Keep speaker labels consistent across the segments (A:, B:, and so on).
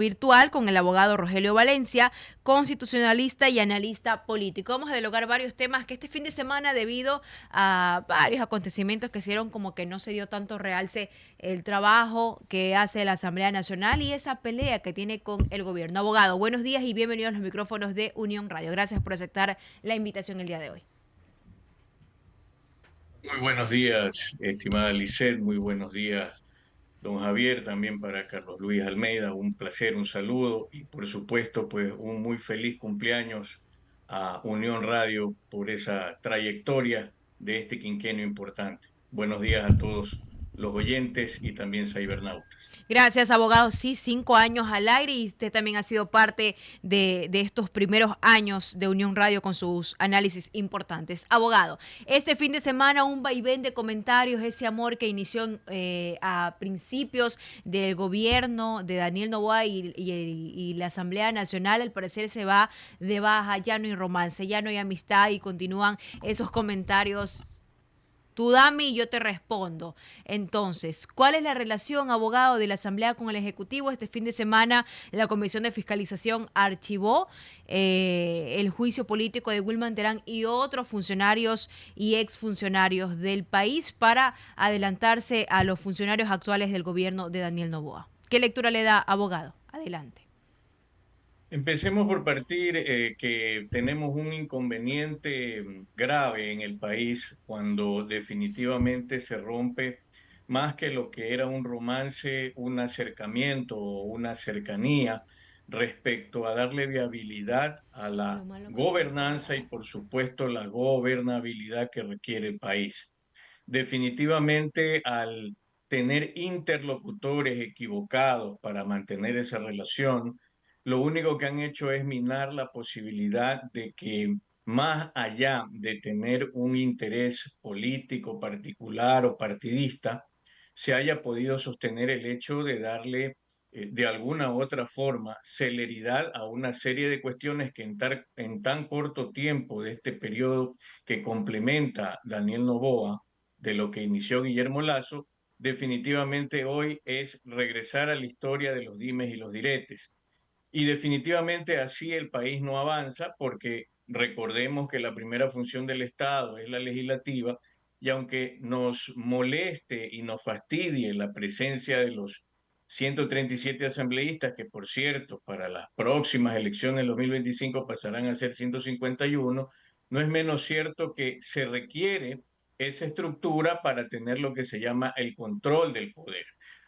A: virtual con el abogado Rogelio Valencia, constitucionalista y analista político. Vamos a dialogar varios temas que este fin de semana, debido a varios acontecimientos que hicieron como que no se dio tanto realce el trabajo que hace la Asamblea Nacional y esa pelea que tiene con el gobierno. Abogado, buenos días y bienvenido a los micrófonos de Unión Radio. Gracias por aceptar la invitación el día de hoy.
B: Muy buenos días, estimada Lisset, muy buenos días, don Javier, también para Carlos Luis Almeida, un placer, un saludo y por supuesto, pues un muy feliz cumpleaños a Unión Radio por esa trayectoria de este quinquenio importante. Buenos días a todos los oyentes y también cibernautas.
A: Gracias, abogado. Sí, 5 años al aire y usted también ha sido parte de estos primeros años de Unión Radio con sus análisis importantes. Abogado, este fin de semana un vaivén de comentarios, ese amor que inició a principios del gobierno de Daniel Noboa y la Asamblea Nacional, al parecer se va de baja, ya no hay romance, ya no hay amistad y continúan esos comentarios. Tú dame y yo te respondo. Entonces, ¿cuál es la relación, abogado, de la Asamblea con el Ejecutivo? Este fin de semana la Comisión de Fiscalización archivó el juicio político de Wilman Terán y otros funcionarios y exfuncionarios del país para adelantarse a los funcionarios actuales del gobierno de Daniel Noboa. ¿Qué lectura le da, abogado? Adelante.
B: Empecemos por partir que tenemos un inconveniente grave en el país cuando definitivamente se rompe más que lo que era un romance, un acercamiento o una cercanía respecto a darle viabilidad a la
A: Lo malo que no está
B: gobernanza y
A: grabado.
B: por supuesto la gobernabilidad que requiere el país. Definitivamente al tener interlocutores equivocados para mantener esa relación, lo único que han hecho es minar la posibilidad de que más allá de tener un interés político particular o partidista, se haya podido sostener el hecho de darle de alguna u otra forma celeridad a una serie de cuestiones que en tan corto tiempo de este periodo que complementa Daniel Noboa, de lo que inició Guillermo Lazo, definitivamente hoy es regresar a la historia de los dimes y los diretes. Y definitivamente así el país no avanza porque recordemos que la primera función del Estado es la legislativa y aunque nos moleste y nos fastidie la presencia de los 137 asambleístas, que por cierto para las próximas elecciones del 2025 pasarán a ser 151, no es menos cierto que se requiere esa estructura para tener lo que se llama el control del poder.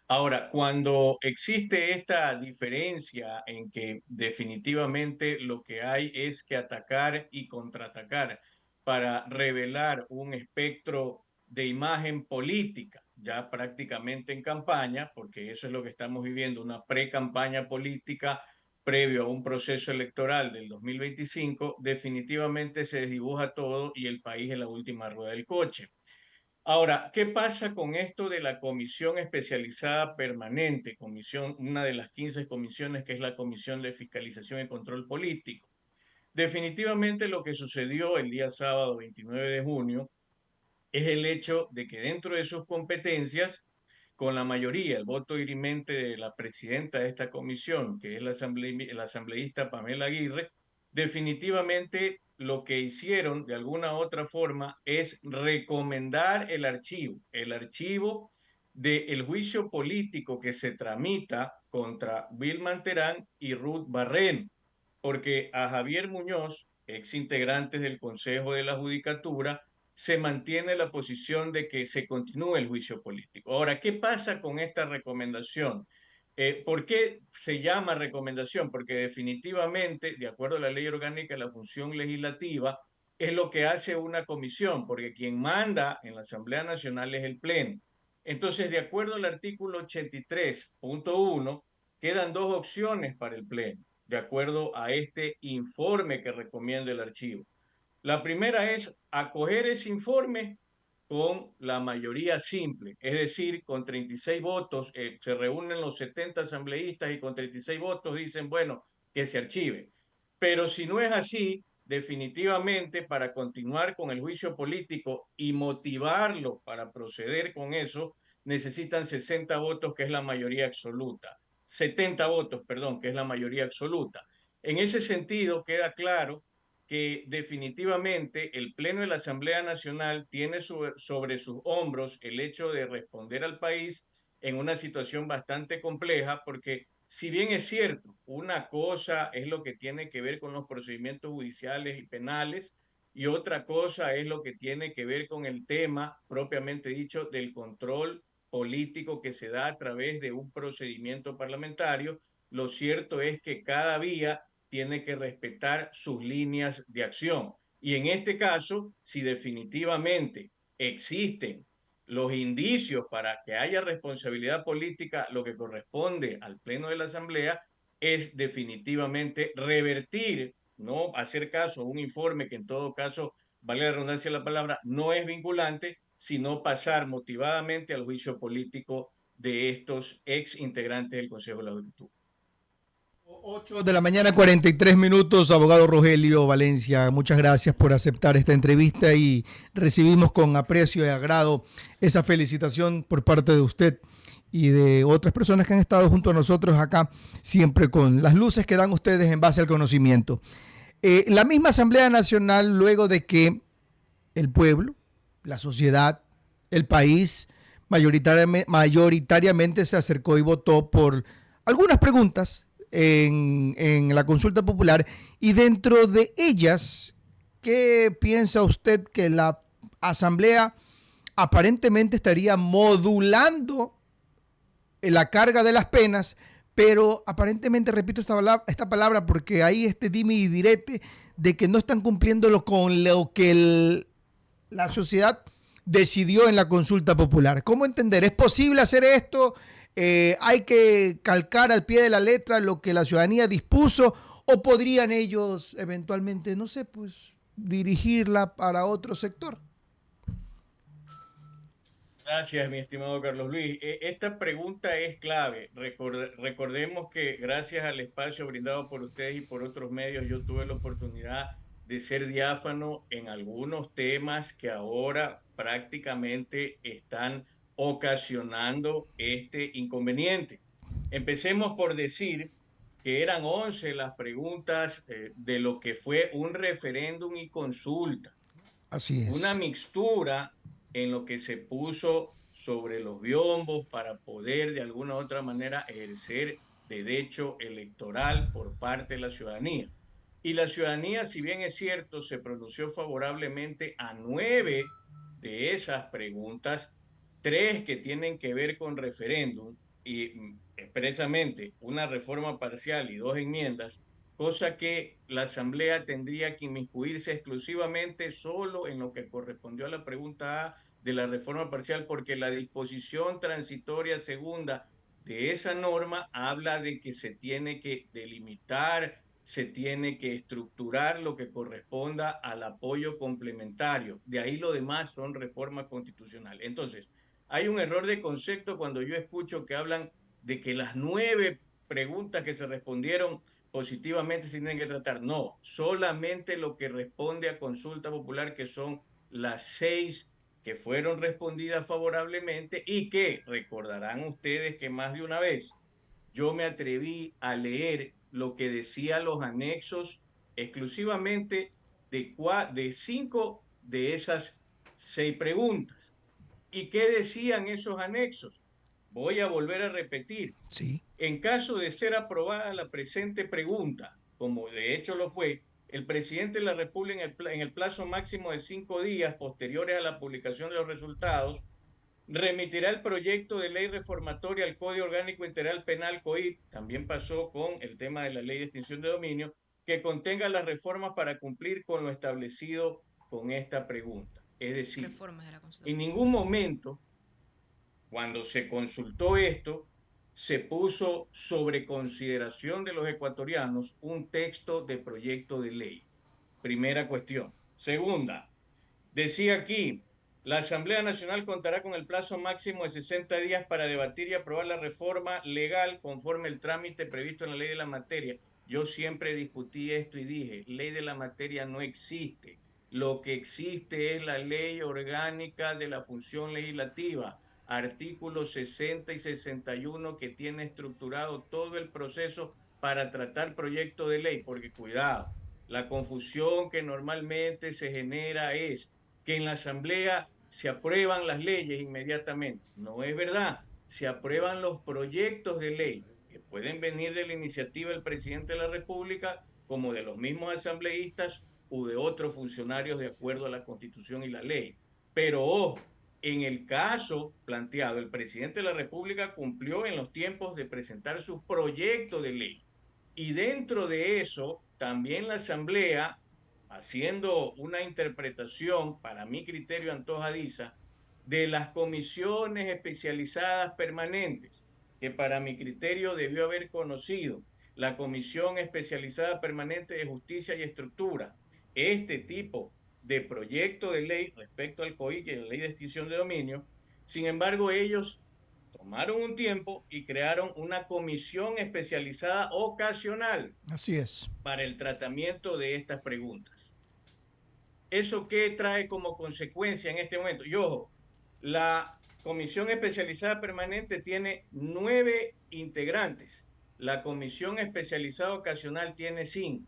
B: Ahora, cuando existe esta diferencia en que definitivamente lo que hay es que atacar y contraatacar para revelar un espectro de imagen política, ya prácticamente en campaña, porque eso es lo que estamos viviendo, una pre-campaña política previo a un proceso electoral del 2025, definitivamente se desdibuja todo y el país es la última rueda del coche. Ahora, ¿qué pasa con esto de la comisión especializada permanente? Comisión, una de las 15 comisiones que es la Comisión de Fiscalización y Control Político. Definitivamente lo que sucedió el día sábado 29 de junio es el hecho de que dentro de sus competencias, con la mayoría, el voto dirimente de la presidenta de esta comisión, que es la asambleísta Pamela Aguirre, definitivamente lo que hicieron de alguna u otra forma es recomendar el archivo del juicio político que se tramita contra Vilman Terán y Ruth Barrén, porque a Javier Muñoz, ex integrante del Consejo de la Judicatura, se mantiene la posición de que se continúe el juicio político. Ahora, ¿qué pasa con esta recomendación? ¿Por qué se llama recomendación? Porque definitivamente, de acuerdo a la ley orgánica, la función legislativa es lo que hace una comisión, porque quien manda en la Asamblea Nacional es el Pleno. Entonces, de acuerdo al artículo 83.1, quedan dos opciones para el Pleno, de acuerdo a este informe que recomienda el archivo. La primera es acoger ese informe con la mayoría simple, es decir, con 36 votos, se reúnen los 70 asambleístas y con 36 votos dicen, bueno, que se archive. Pero si no es así, definitivamente para continuar con el juicio político y motivarlo para proceder con eso, necesitan 60 votos, que es la mayoría absoluta. 70 votos, perdón, que es la mayoría absoluta. En ese sentido, queda claro que definitivamente el Pleno de la Asamblea Nacional tiene sobre sus hombros el hecho de responder al país en una situación bastante compleja, porque si bien es cierto, una cosa es lo que tiene que ver con los procedimientos judiciales y penales, y otra cosa es lo que tiene que ver con el tema propiamente dicho del control político que se da a través de un procedimiento parlamentario. Lo cierto es que cada vía tiene que respetar sus líneas de acción. Y en este caso, si definitivamente existen los indicios para que haya responsabilidad política, lo que corresponde al Pleno de la Asamblea es definitivamente revertir, no hacer caso a un informe que en todo caso, vale la redundancia de la palabra, no es vinculante, sino pasar motivadamente al juicio político de estos ex integrantes del Consejo de la Juventud.
C: 8 de la mañana, 43 minutos, abogado Rogelio Valencia. Muchas gracias por aceptar esta entrevista y recibimos con aprecio y agrado esa felicitación por parte de usted y de otras personas que han estado junto a nosotros acá, siempre con las luces que dan ustedes en base al conocimiento. La misma Asamblea Nacional, luego de que el pueblo, la sociedad, el país, mayoritariamente se acercó y votó por algunas preguntas en la consulta popular, y dentro de ellas, ¿qué piensa usted que la Asamblea aparentemente estaría modulando la carga de las penas? Pero aparentemente, repito esta palabra porque hay este dime y direte de que no están cumpliendo con lo que la sociedad decidió en la consulta popular. ¿Cómo entender? ¿Es posible hacer esto? ¿Hay que calcar al pie de la letra lo que la ciudadanía dispuso? ¿O podrían ellos eventualmente, no sé, pues dirigirla para otro sector?
B: Gracias, mi estimado Carlos Luis. Esta pregunta es clave. Recordemos que gracias al espacio brindado por ustedes y por otros medios, yo tuve la oportunidad de ser diáfano en algunos temas que ahora prácticamente están ocasionando este inconveniente. Empecemos por decir que eran 11 las preguntas de lo que fue un referéndum y consulta,
C: Así
B: una
C: es.
B: mixtura en lo que se puso sobre los biombos para poder de alguna u otra manera ejercer derecho electoral por parte de la ciudadanía. Y la ciudadanía, si bien es cierto, se pronunció favorablemente a 9 de esas preguntas, 3 que tienen que ver con referéndum y expresamente una reforma parcial y 2 enmiendas, cosa que la Asamblea tendría que inmiscuirse exclusivamente solo en lo que correspondió a la pregunta A de la reforma parcial, porque la disposición transitoria segunda de esa norma habla de que se tiene que delimitar, se tiene que estructurar lo que corresponda al apoyo complementario. De ahí lo demás son reformas constitucionales. Entonces, hay un error de concepto cuando yo escucho que hablan de que las 9 preguntas que se respondieron positivamente se tienen que tratar. No, solamente lo que responde a consulta popular, que son las 6 que fueron respondidas favorablemente y que recordarán ustedes que más de una vez yo me atreví a leer lo que decían los anexos exclusivamente de 5 de esas 6 preguntas. ¿Y qué decían esos anexos? Voy a volver a repetir.
C: Sí.
B: En caso de ser aprobada la presente pregunta, como de hecho lo fue, el presidente de la República en el plazo máximo de 5 días posteriores a la publicación de los resultados, remitirá el proyecto de ley reformatoria al Código Orgánico Integral Penal COIP, también pasó con el tema de la ley de extinción de dominio, que contenga las reformas para cumplir con lo establecido con esta pregunta. Es decir,
A: Reformas de la consulta
B: en
A: popular.
B: ningún momento cuando se consultó esto, se puso sobre consideración de los ecuatorianos un texto de proyecto de ley. Primera cuestión. Segunda, decía aquí, la Asamblea Nacional contará con el plazo máximo de 60 días para debatir y aprobar la reforma legal conforme el trámite previsto en la ley de la materia. Yo siempre discutí esto y dije, ley de la materia no existe. Lo que existe es la ley orgánica de la función legislativa. artículos 60 y 61 que tiene estructurado todo el proceso para tratar proyecto de ley, porque cuidado, la confusión que normalmente se genera es que en la Asamblea se aprueban las leyes inmediatamente. No es verdad, se aprueban los proyectos de ley que pueden venir de la iniciativa del presidente de la República como de los mismos asambleístas o de otros funcionarios de acuerdo a la Constitución y la ley. Pero ojo, en el caso planteado, el presidente de la República cumplió en los tiempos de presentar su proyecto de ley. Y dentro de eso, también la Asamblea, haciendo una interpretación, para mi criterio antojadiza, de las comisiones especializadas permanentes, que para mi criterio debió haber conocido la Comisión Especializada Permanente de Justicia y Estructura, este tipo de proyecto de ley respecto al COI, que es la Ley de Extinción de Dominio. Sin embargo, ellos tomaron un tiempo y crearon una comisión especializada ocasional.
C: Así es.
B: Para el tratamiento de estas preguntas. ¿Eso qué trae como consecuencia en este momento? Y ojo, la Comisión Especializada Permanente tiene 9 integrantes. La Comisión Especializada Ocasional tiene 5.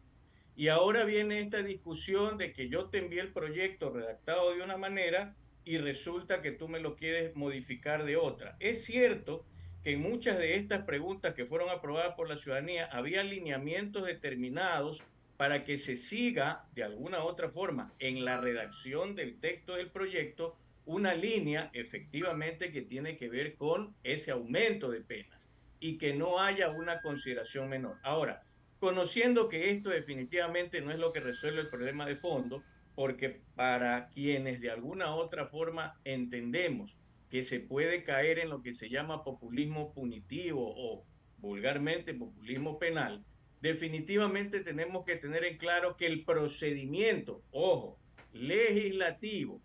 B: Y ahora viene esta discusión de que yo te envié el proyecto redactado de una manera y resulta que tú me lo quieres modificar de otra. Es cierto que en muchas de estas preguntas que fueron aprobadas por la ciudadanía había lineamientos determinados para que se siga de alguna u otra forma en la redacción del texto del proyecto una línea efectivamente que tiene que ver con ese aumento de penas y que no haya una consideración menor. Ahora, conociendo que esto definitivamente no es lo que resuelve el problema de fondo, porque para quienes de alguna u otra forma entendemos que se puede caer en lo que se llama populismo punitivo o vulgarmente populismo penal, definitivamente tenemos que tener en claro que el procedimiento, ojo, legislativo,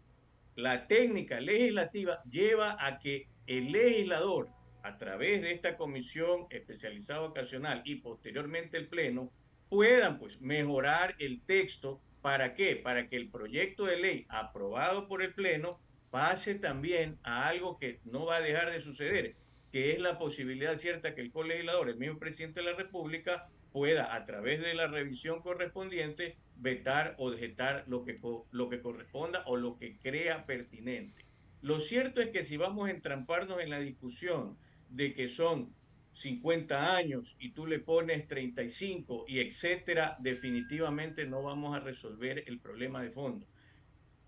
B: la técnica legislativa lleva a que el legislador, a través de esta comisión especializada ocasional y posteriormente el Pleno, puedan pues mejorar el texto. ¿Para qué? Para que el proyecto de ley aprobado por el Pleno pase también a algo que no va a dejar de suceder, que es la posibilidad cierta que el colegislador, el mismo presidente de la República, pueda, a través de la revisión correspondiente, vetar o dejetar lo que corresponda o lo que crea pertinente. Lo cierto es que si vamos a entramparnos en la discusión de que son 50 años y tú le pones 35 y etcétera, definitivamente no vamos a resolver el problema de fondo.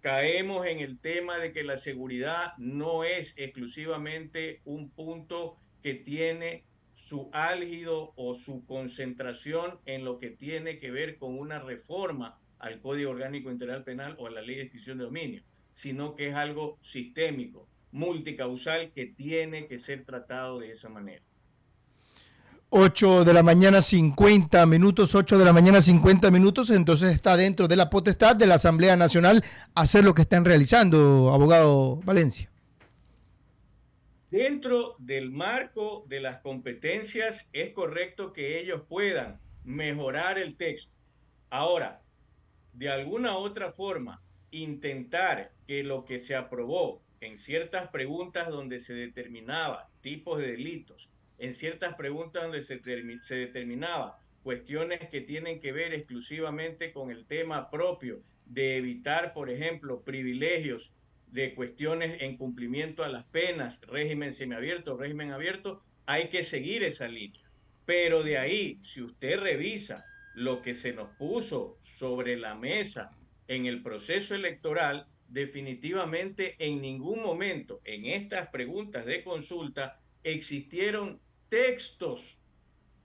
B: Caemos en el tema de que la seguridad no es exclusivamente un punto que tiene su álgido o su concentración en lo que tiene que ver con una reforma al Código Orgánico Integral Penal o a la Ley de Extinción de Dominio, sino que es algo sistémico, multicausal, que tiene que ser tratado de esa manera.
C: 8 de la mañana 50 minutos, 8 de la mañana 50 minutos, entonces está dentro de la potestad de la Asamblea Nacional hacer lo que están realizando, abogado Valencia.
B: Dentro del marco de las competencias es correcto que ellos puedan mejorar el texto. Ahora, de alguna otra forma, intentar que lo que se aprobó en ciertas preguntas donde se determinaba tipos de delitos, en ciertas preguntas donde se determinaba cuestiones que tienen que ver exclusivamente con el tema propio de evitar, por ejemplo, privilegios de cuestiones en cumplimiento a las penas, régimen semiabierto, régimen abierto, hay que seguir esa línea. Pero de ahí, si usted revisa lo que se nos puso sobre la mesa en el proceso electoral, definitivamente en ningún momento en estas preguntas de consulta existieron textos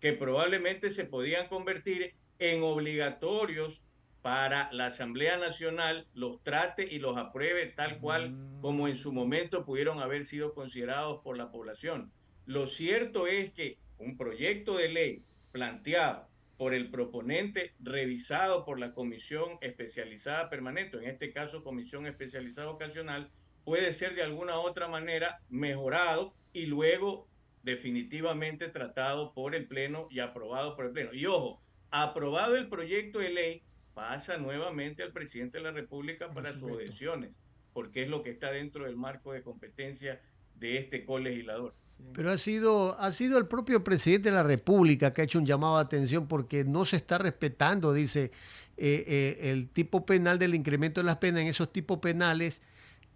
B: que probablemente se podían convertir en obligatorios para la Asamblea Nacional, los trate y los apruebe tal cual como en su momento pudieron haber sido considerados por la población. Lo cierto es que un proyecto de ley planteado por el proponente, revisado por la Comisión Especializada Permanente, en este caso Comisión Especializada Ocasional, puede ser de alguna u otra manera mejorado y luego definitivamente tratado por el Pleno y aprobado por el Pleno. Y ojo, aprobado el proyecto de ley, pasa nuevamente al presidente de la República para sus decisiones, porque es lo que está dentro del marco de competencia de este colegislador.
D: Pero ha sido el propio presidente de la República que ha hecho un llamado de atención porque no se está respetando, dice, el tipo penal del incremento de las penas en esos tipos penales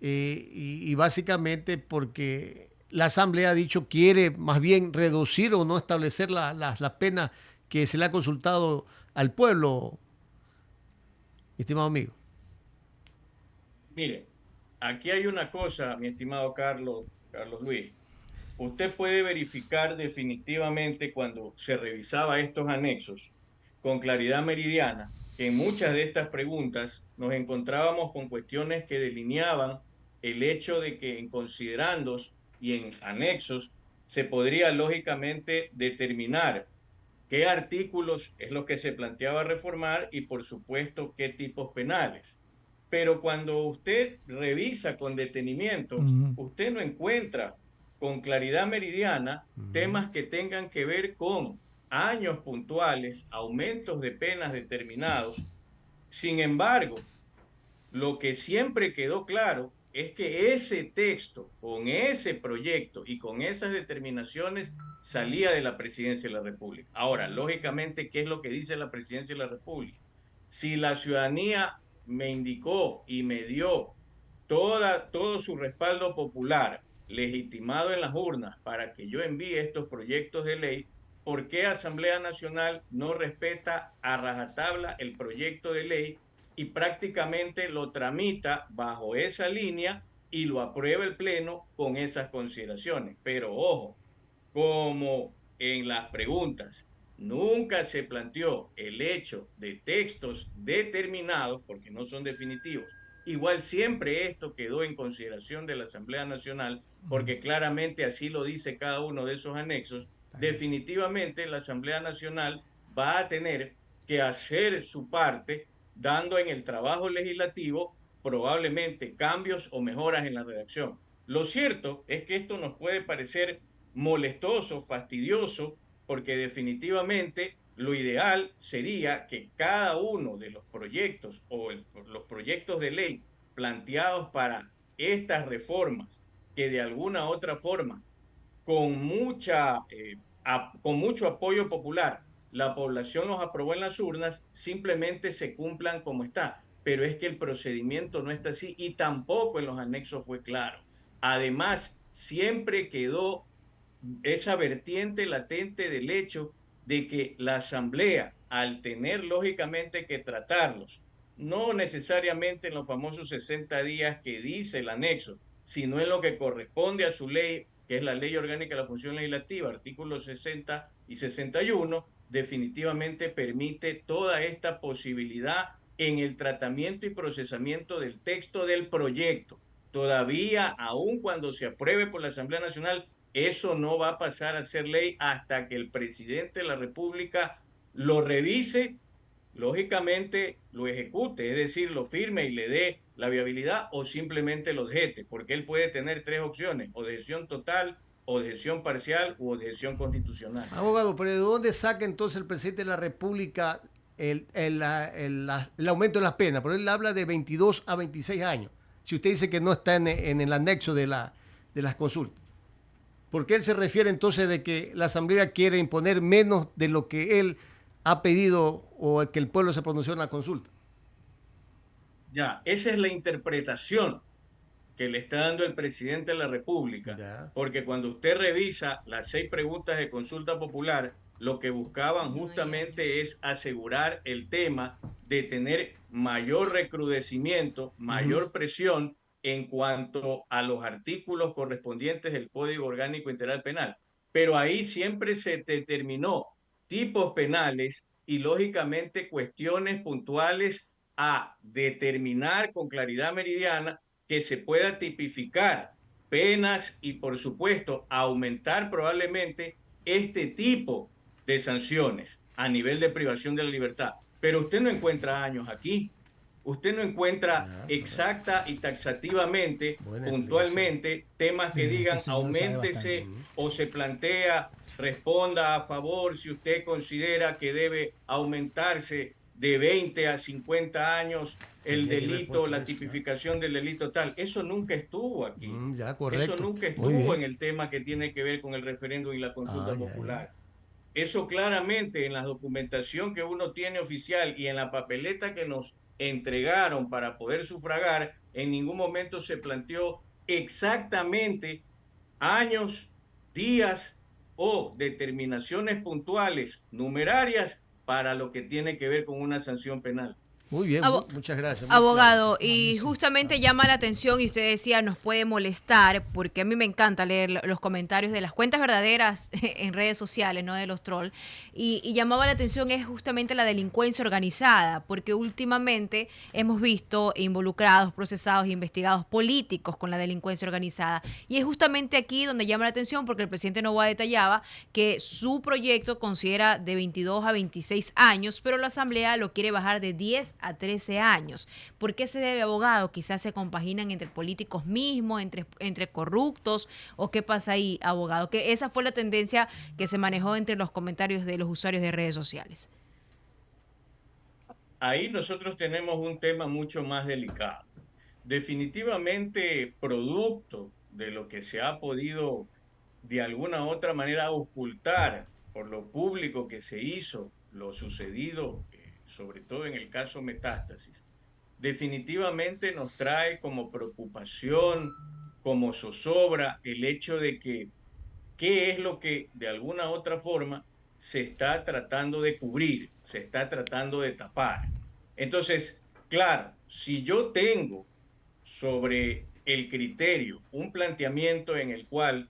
D: y básicamente porque la Asamblea ha dicho quiere más bien reducir o no establecer las penas que se le ha consultado al pueblo, estimado amigo.
B: Mire, aquí hay una cosa, mi estimado Carlos Luis. Usted puede verificar definitivamente cuando se revisaba estos anexos con claridad meridiana que en muchas de estas preguntas nos encontrábamos con cuestiones que delineaban el hecho de que en considerandos y en anexos se podría lógicamente determinar qué artículos es lo que se planteaba reformar y por supuesto qué tipos penales. Pero cuando usted revisa con detenimiento, usted no encuentra con claridad meridiana temas que tengan que ver con años puntuales, aumentos de penas determinados. Sin embargo, lo que siempre quedó claro es que ese texto, con ese proyecto y con esas determinaciones, salía de la Presidencia de la República. Ahora, lógicamente, ¿qué es lo que dice la Presidencia de la República? Si la ciudadanía me indicó y me dio todo su respaldo popular legitimado en las urnas para que yo envíe estos proyectos de ley, ¿por qué Asamblea Nacional no respeta a rajatabla el proyecto de ley y prácticamente lo tramita bajo esa línea y lo aprueba el Pleno con esas consideraciones? Pero ojo, como en las preguntas nunca se planteó el hecho de textos determinados, porque no son definitivos, igual siempre esto quedó en consideración de la Asamblea Nacional, porque claramente así lo dice cada uno de esos anexos. Definitivamente la Asamblea Nacional va a tener que hacer su parte, dando en el trabajo legislativo probablemente cambios o mejoras en la redacción. Lo cierto es que esto nos puede parecer molestoso, fastidioso, porque definitivamente lo ideal sería que cada uno de los proyectos o los proyectos de ley planteados para estas reformas, que de alguna u otra forma, con, con mucho apoyo popular, la población los aprobó en las urnas, simplemente se cumplan como está. Pero es que el procedimiento no está así y tampoco en los anexos fue claro. Además, siempre quedó esa vertiente latente del hecho de que la Asamblea, al tener lógicamente que tratarlos, no necesariamente en los famosos 60 días que dice el anexo, sino en lo que corresponde a su ley, que es la Ley Orgánica de la Función Legislativa, artículos 60 y 61, definitivamente permite toda esta posibilidad en el tratamiento y procesamiento del texto del proyecto. Todavía, aun cuando se apruebe por la Asamblea Nacional, eso no va a pasar a ser ley hasta que el presidente de la República lo revise, lógicamente lo ejecute, es decir, lo firme y le dé la viabilidad o simplemente lo objete, porque él puede tener tres opciones, o decisión total, o decisión parcial, o decisión constitucional.
D: Abogado, pero ¿de dónde saca entonces el presidente de la República el aumento de las penas? Pero él habla de 22 a 26 años. Si usted dice que no está en el anexo de las consultas. ¿Por qué él se refiere entonces de que la Asamblea quiere imponer menos de lo que él ha pedido o que el pueblo se pronunció en la consulta?
B: Ya, esa es la interpretación que le está dando el presidente de la República,
D: Ya.
B: porque cuando usted revisa las 6 preguntas de consulta popular, lo que buscaban justamente es asegurar el tema de tener mayor recrudecimiento, mayor presión en cuanto a los artículos correspondientes del Código Orgánico Integral Penal. Pero ahí siempre se determinó tipos penales y lógicamente cuestiones puntuales a determinar con claridad meridiana que se pueda tipificar penas y por supuesto aumentar probablemente este tipo de sanciones a nivel de privación de la libertad. Pero usted no encuentra años aquí. Usted no encuentra exacta y taxativamente, puntualmente, temas que digan auméntese o se plantea, responda a favor si usted considera que debe aumentarse de 20 a 50 años el
D: Tendría que haber
B: delito,
D: puesto
B: la
D: eso,
B: tipificación del delito tal. Eso nunca estuvo aquí.
D: Ya,
B: Eso
D: correcto.
B: nunca
D: Muy
B: estuvo en
D: bien.
B: el tema que tiene que ver con el referéndum y la consulta
D: Ya.
B: popular. Eso claramente en la documentación que uno tiene oficial y en la papeleta que nos entregaron para poder sufragar, en ningún momento se planteó exactamente años, días o determinaciones puntuales, numerarias, para lo que tiene que ver con una sanción penal.
D: Muy bien,
A: Abo-
D: muchas gracias. Muy
A: Abogado,
D: claro.
A: y justamente llama la atención, y usted decía, nos puede molestar, porque a mí me encanta leer los comentarios de las cuentas verdaderas en redes sociales, no de los trolls, y llamaba la atención es justamente la delincuencia organizada, porque últimamente hemos visto involucrados, procesados e investigados políticos con la delincuencia organizada, y es justamente aquí donde llama la atención, porque el presidente Noboa detallaba que su proyecto considera de 22 a 26 años, pero la Asamblea lo quiere bajar de 10 a 13 años. ¿Por qué se debe, abogado? Quizás se compaginan entre políticos mismos, entre corruptos, o qué pasa ahí, abogado, que esa fue la tendencia que se manejó entre los comentarios de los usuarios de redes sociales.
B: Ahí nosotros tenemos un tema mucho más delicado. Definitivamente, producto de lo que se ha podido de alguna u otra manera ocultar por lo público que se hizo, lo sucedido, sobre todo en el caso Metástasis, definitivamente nos trae como preocupación, como zozobra, el hecho de que qué es lo que de alguna u otra forma se está tratando de cubrir, se está tratando de tapar. Entonces, claro, si yo tengo sobre el criterio un planteamiento en el cual,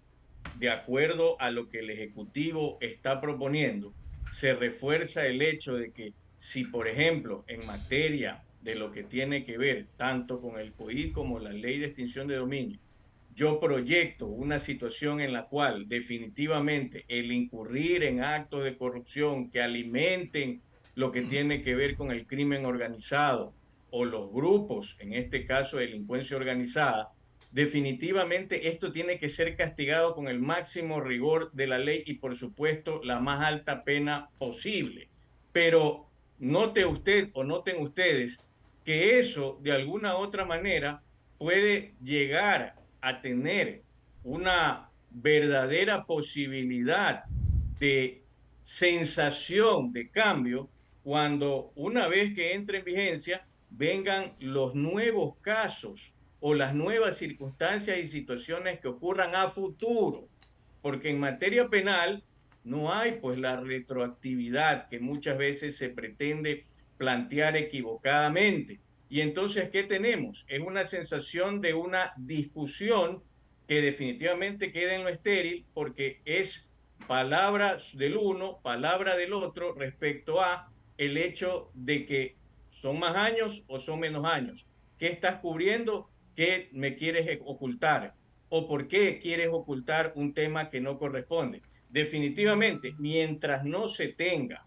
B: de acuerdo a lo que el Ejecutivo está proponiendo, se refuerza el hecho de que si, por ejemplo, en materia de lo que tiene que ver tanto con el COI como la ley de extinción de dominio, yo proyecto una situación en la cual definitivamente el incurrir en actos de corrupción que alimenten lo que tiene que ver con el crimen organizado o los grupos, en este caso delincuencia organizada, definitivamente esto tiene que ser castigado con el máximo rigor de la ley y por supuesto la más alta pena posible. Pero note usted o noten ustedes que eso de alguna u otra manera puede llegar a tener una verdadera posibilidad de sensación de cambio cuando una vez que entre en vigencia vengan los nuevos casos o las nuevas circunstancias y situaciones que ocurran a futuro, porque en materia penal no hay pues la retroactividad que muchas veces se pretende plantear equivocadamente. Y entonces, ¿qué tenemos? Es una sensación de una discusión que definitivamente queda en lo estéril porque es palabra del uno, palabra del otro respecto a el hecho de que son más años o son menos años. ¿Qué estás cubriendo? ¿Qué me quieres ocultar? ¿O por qué quieres ocultar un tema que no corresponde? Definitivamente, mientras no se tenga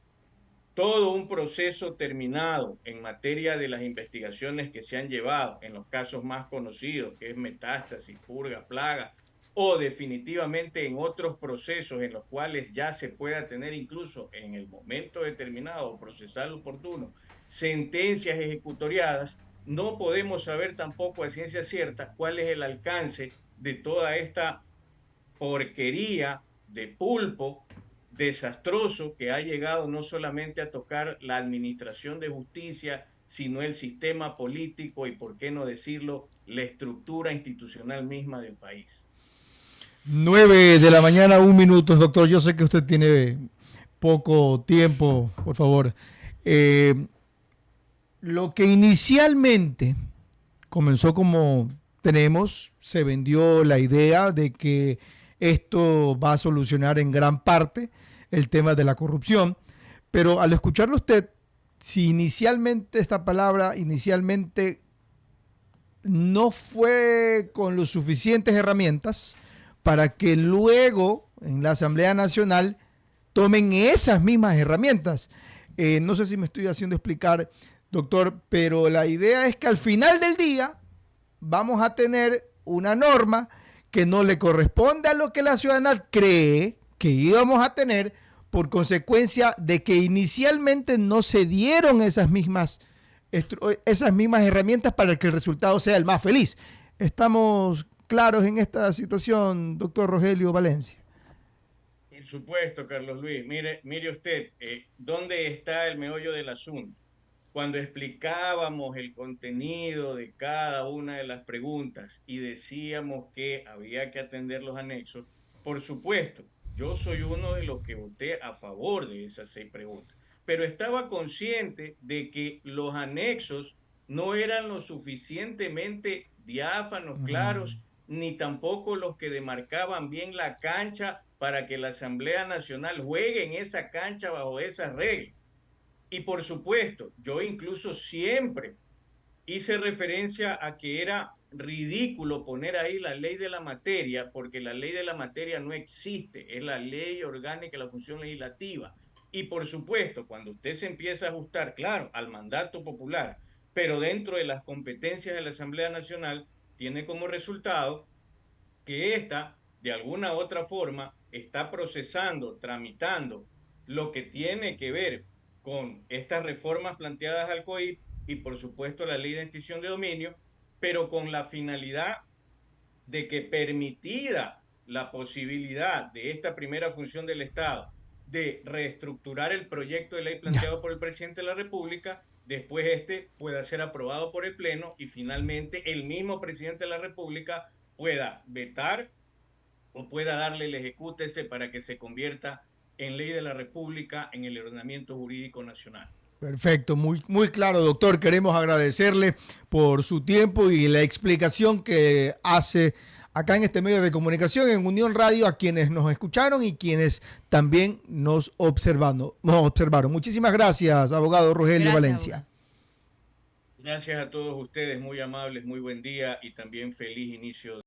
B: todo un proceso terminado en materia de las investigaciones que se han llevado en los casos más conocidos, que es Metástasis, Purga, Plaga, o definitivamente en otros procesos en los cuales ya se pueda tener incluso en el momento determinado, procesal oportuno, sentencias ejecutoriadas, no podemos saber tampoco a ciencia cierta cuál es el alcance de toda esta porquería de pulpo desastroso que ha llegado no solamente a tocar la administración de justicia, sino el sistema político y, por qué no decirlo, la estructura institucional misma del país.
C: 9 de la mañana, 1 minuto, doctor. Yo sé que usted tiene poco tiempo, por favor. Lo que inicialmente comenzó como se vendió la idea de que esto va a solucionar en gran parte el tema de la corrupción, pero al escucharlo usted, si inicialmente esta palabra no fue con las suficientes herramientas para que luego en la Asamblea Nacional tomen esas mismas herramientas. No sé si me estoy haciendo explicar, doctor, pero la idea es que al final del día vamos a tener una norma que no le corresponde a lo que la ciudadanía cree que íbamos a tener, por consecuencia de que inicialmente no se dieron esas mismas herramientas para que el resultado sea el más feliz. ¿Estamos claros en esta situación, doctor Rogelio Valencia?
B: Por supuesto, Carlos Luis. Mire usted, ¿dónde está el meollo del asunto? Cuando explicábamos el contenido de cada una de las preguntas y decíamos que había que atender los anexos, por supuesto, yo soy uno de los que voté a favor de esas 6 preguntas, pero estaba consciente de que los anexos no eran lo suficientemente diáfanos, claros, ni tampoco los que demarcaban bien la cancha para que la Asamblea Nacional juegue en esa cancha bajo esas reglas. Y por supuesto, yo incluso siempre hice referencia a que era ridículo poner ahí la ley de la materia, porque la ley de la materia no existe, es la ley orgánica de la función legislativa. Y por supuesto, cuando usted se empieza a ajustar, claro, al mandato popular, pero dentro de las competencias de la Asamblea Nacional, tiene como resultado que ésta, de alguna u otra forma, está procesando, tramitando lo que tiene que ver con estas reformas planteadas al COIP y por supuesto la ley de extinción de dominio, pero con la finalidad de que, permitida la posibilidad de esta primera función del Estado de reestructurar el proyecto de ley planteado por el presidente de la República, después este pueda ser aprobado por el Pleno y finalmente el mismo presidente de la República pueda vetar o pueda darle el ejecútese para que se convierta en ley de la República en el ordenamiento jurídico nacional.
C: Perfecto, muy, muy claro, doctor. Queremos agradecerle por su tiempo y la explicación que hace acá en este medio de comunicación, en Unión Radio, a quienes nos escucharon y quienes también nos observaron. Muchísimas gracias, abogado Rogelio Valencia.
A: Abogado.
B: Gracias a todos ustedes, muy amables, muy buen día y también feliz inicio.